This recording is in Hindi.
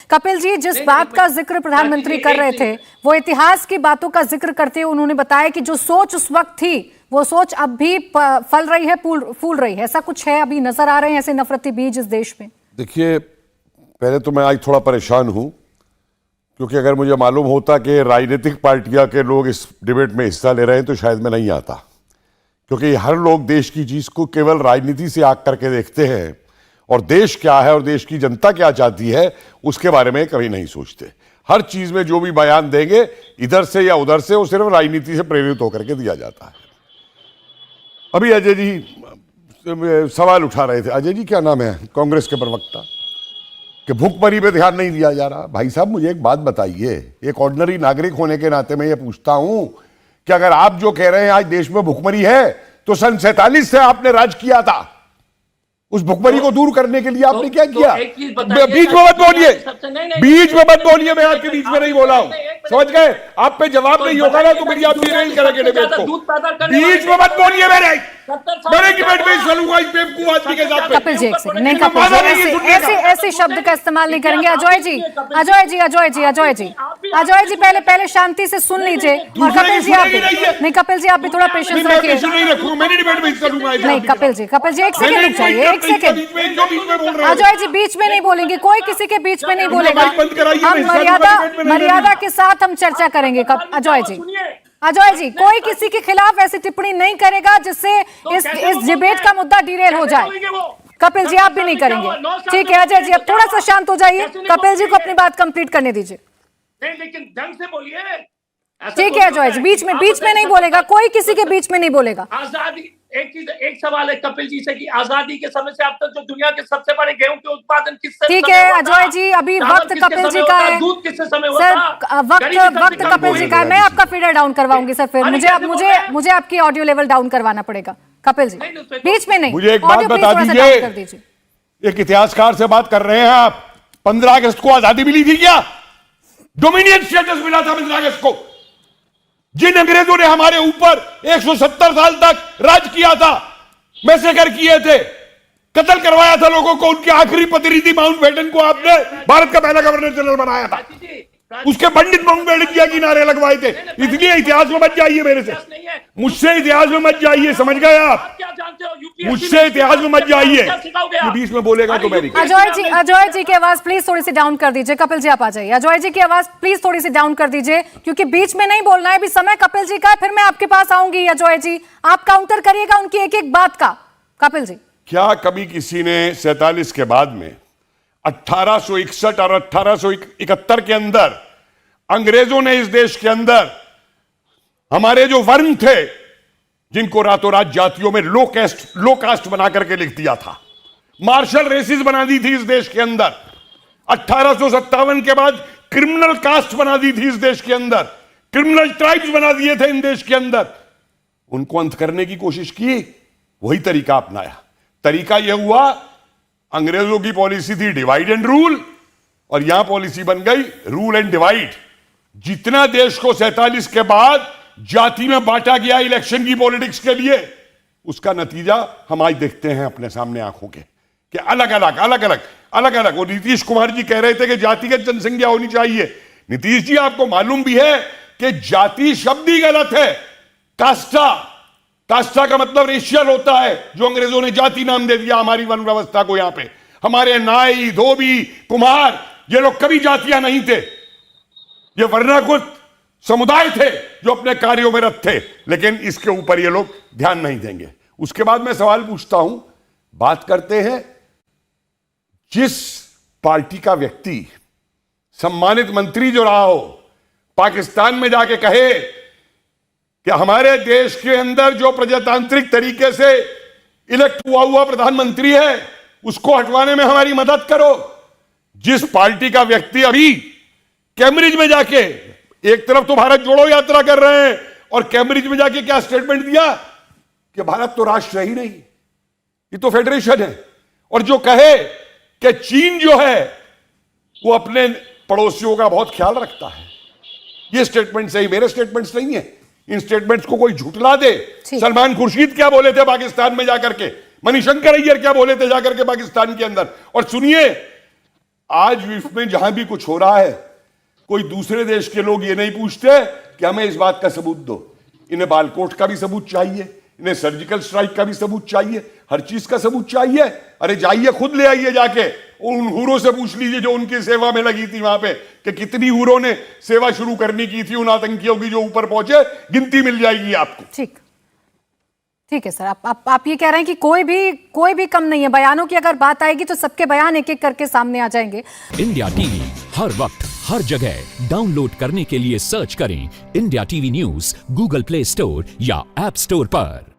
कपिल जी, जिस बात का जिक्र प्रधानमंत्री कर रहे थे वो इतिहास की बातों का जिक्र करते हुए उन्होंने बताया कि जो सोच उस वक्त थी वो सोच अब भी फल रही है, फूल रही है। ऐसा कुछ है, अभी नजर आ रहे हैं ऐसे नफरती बीज इस देश में? देखिए, पहले तो मैं आज थोड़ा परेशान हूं, क्योंकि अगर मुझे मालूम होता कि राजनीतिक पार्टियां के लोग इस डिबेट में हिस्सा ले रहे हैं तो शायद मैं नहीं आता, क्योंकि हर लोग देश की चीज को केवल राजनीति से आग करके देखते हैं और देश क्या है और देश की जनता क्या चाहती है उसके बारे में कभी नहीं सोचते। हर चीज में जो भी बयान देंगे इधर से या उधर से, वो सिर्फ राजनीति से प्रेरित होकर के दिया जाता है। अभी अजय जी सवाल उठा रहे थे, अजय जी क्या नाम है कांग्रेस के प्रवक्ता, कि भुखमरी पे ध्यान नहीं दिया जा रहा। भाई साहब, मुझे एक बात बताइए, एक ऑर्डिनरी नागरिक होने के नाते मैं ये पूछता हूं कि अगर आप जो कह रहे हैं आज देश में भुखमरी है, तो सन 47 से आपने राज किया था, उस भुखमरी को दूर करने के लिए आपने क्या किया? बीच में मत बोलिए, बीच में मत बोलिए, मैं आपके बीच में नहीं बोला हूं, समझ गए? आप पे जवाब नहीं होगा ना तो मेरी आप डिरेल करेंगे डिबेट को। बीच में मत बोलिए, मेरे डिबेट में चलूंगा इस बेवकूफ आदमी के साथ। कपिल जी नहीं, कपिल जी ऐसे शब्द का इस्तेमाल नहीं करेंगे। अजय जी, अजय जी, अजय जी, अजय जी, अजय जी, पहले शांति से सुन लीजिए। और कपिल जी आप नहीं, कपिल जी आप भी थोड़ा पेशेंस रखिए। नहीं कपिल जी, एक सेकंड रुक जाइए, एक सेकंड। अजय जी बीच में नहीं बोलेंगे, कोई किसी के बीच में नहीं बोलेगा। हम मर्यादा के साथ हम चर्चा करेंगे। अजय जी, अजय जी, कोई किसी के खिलाफ ऐसी टिप्पणी नहीं करेगा जिससे इस डिबेट का मुद्दा डिरेल हो जाए। कपिल जी आप भी नहीं करेंगे, ठीक है? अजय जी अब थोड़ा सा शांत हो जाइए, कपिल जी को अपनी बात कंप्लीट करने दीजिए। नहीं, लेकिन ढंग से बोलिए। ठीक है अजय जी, बीच में नहीं बोलेगा, कोई किसी के बीच में नहीं बोलेगा। आजादी, एक सवाल है कपिल जी से कि आजादी के समय से अब तक जो दुनिया के सबसे बड़े गेहूं के उत्पादन किससे? ठीक है अजय जी, अभी वक्त कपिल जी का है। दूध किससे समय सर वक्त कपिल जी का है। मैं आपका फीडर डाउन करवाऊंगी सर, फिर मुझे आपकी ऑडियो लेवल डाउन करवाना पड़ेगा। कपिल जी बीच में नहीं, मुझे एक बात बता दीजिए, एक इतिहासकार से बात कर रहे हैं आप। 15 अगस्त को आजादी मिली थी क्या? डोमिनियन स्टेटस मिला था 15 अगस्त को। जिन अंग्रेजों ने हमारे ऊपर 170 साल तक राज किया था, मैसेकर किए थे, कत्ल करवाया था लोगों को, उनकी आखिरी प्रतिनिधि माउंटबेटन को आपने भारत का पहला गवर्नर जनरल बनाया था। उसके पंडित माउंटबेटन की नारे लगवाए थे। इसलिए इतिहास में मत जाइए मेरे से, मुझसे इतिहास में मत जाइए, समझ गए आप? मुझसे इतिहास में मत जाइए, बीच में बोलेगा तो मेरी। अजय जी की आवाज प्लीज थोड़ी सी डाउन कर दीजिए। कपिल जी आप आ जाइए। अजय जी की आवाज प्लीज थोड़ी सी डाउन कर दीजिए, क्योंकि बीच में नहीं बोलना है। अभी समय कपिल जी का है, फिर मैं आपके पास आऊंगी। अजय जी आप काउंटर करिएगा उनकी एक एक बात का। कपिल जी, क्या कभी किसी ने 47 के बाद में 1861 और 1871 के अंदर अंग्रेजों ने इस देश के अंदर हमारे जो वर्ण थे, जिनको रातों रात जातियों में लो कास्ट बना करके लिख दिया था, मार्शल रेसिस बना दी थी इस देश के अंदर, 1857 के बाद क्रिमिनल कास्ट बना दी थी इस देश के अंदर, क्रिमिनल ट्राइब्स बना दिए थे इन देश के अंदर, उनको अंत करने की कोशिश की, वही तरीका अपनाया। तरीका यह हुआ, अंग्रेजों की पॉलिसी थी डिवाइड एंड रूल, और यहां पॉलिसी बन गई रूल एंड डिवाइड। जितना देश को 47 के बाद जाति में बांटा गया इलेक्शन की पॉलिटिक्स के लिए, उसका नतीजा हम आज देखते हैं अपने सामने आंखों के, कि अलग अलग। वो नीतीश कुमार जी कह रहे थे कि जातिगत जनसंख्या होनी चाहिए। नीतीश जी आपको मालूम भी है कि जाति शब्द ही गलत है। कास्टा का मतलब रेशियल होता है, जो अंग्रेजों ने जाति नाम दे दिया हमारी वन व्यवस्था को। यहां पे हमारे नाई, धोबी, कुम्हार, ये लोग कभी जातियां नहीं थे, ये वर्णाकृत समुदाय थे जो अपने कार्यों में रत थे, लेकिन इसके ऊपर ये लोग ध्यान नहीं देंगे। उसके बाद मैं सवाल पूछता हूं, बात करते हैं जिस पार्टी का व्यक्ति सम्मानित मंत्री जो रहा हो, पाकिस्तान में जाके कहे कि हमारे देश के अंदर जो प्रजातांत्रिक तरीके से इलेक्ट हुआ प्रधानमंत्री है उसको हटवाने में हमारी मदद करो। जिस पार्टी का व्यक्ति अभी कैम्ब्रिज में जाके, एक तरफ तो भारत जोड़ो यात्रा कर रहे हैं और कैम्ब्रिज में जाके क्या स्टेटमेंट दिया कि भारत तो राष्ट्र ही नहीं, ये तो फेडरेशन है, और जो कहे कि चीन जो है वो अपने पड़ोसियों का बहुत ख्याल रखता है। ये स्टेटमेंट सही, मेरे स्टेटमेंट्स नहीं है। इन स्टेटमेंट्स को कोई झुठला दे। सलमान खुर्शीद क्या बोले थे पाकिस्तान में जाकर के, मणिशंकर अय्यर क्या बोले थे जाकर के पाकिस्तान के अंदर। और सुनिए, आज विश्व में जहां भी कुछ हो रहा है, कोई दूसरे देश के लोग ये नहीं पूछते कि हमें इस बात का सबूत दो। इन्हें बालकोट का भी सबूत चाहिए, इन्हें सर्जिकल स्ट्राइक का भी सबूत चाहिए, हर चीज का सबूत चाहिए। अरे जाइए, खुद ले आइए, जाके उन हूरों से पूछ लीजिए जो उनकी सेवा में लगी थी वहां पे, कि कितनी हूरों ने सेवा शुरू करनी की थी उन आतंकियों की जो ऊपर पहुंचे। गिनती मिल जाएगी आपको। ठीक है सर, आप ये कह रहे हैं कि कोई भी कम नहीं है। बयानों की अगर बात आएगी तो सबके बयान एक एक करके सामने आ जाएंगे। इंडिया टीवी हर वक्त हर जगह डाउनलोड करने के लिए सर्च करें India TV news Google play store या ऐप स्टोर पर।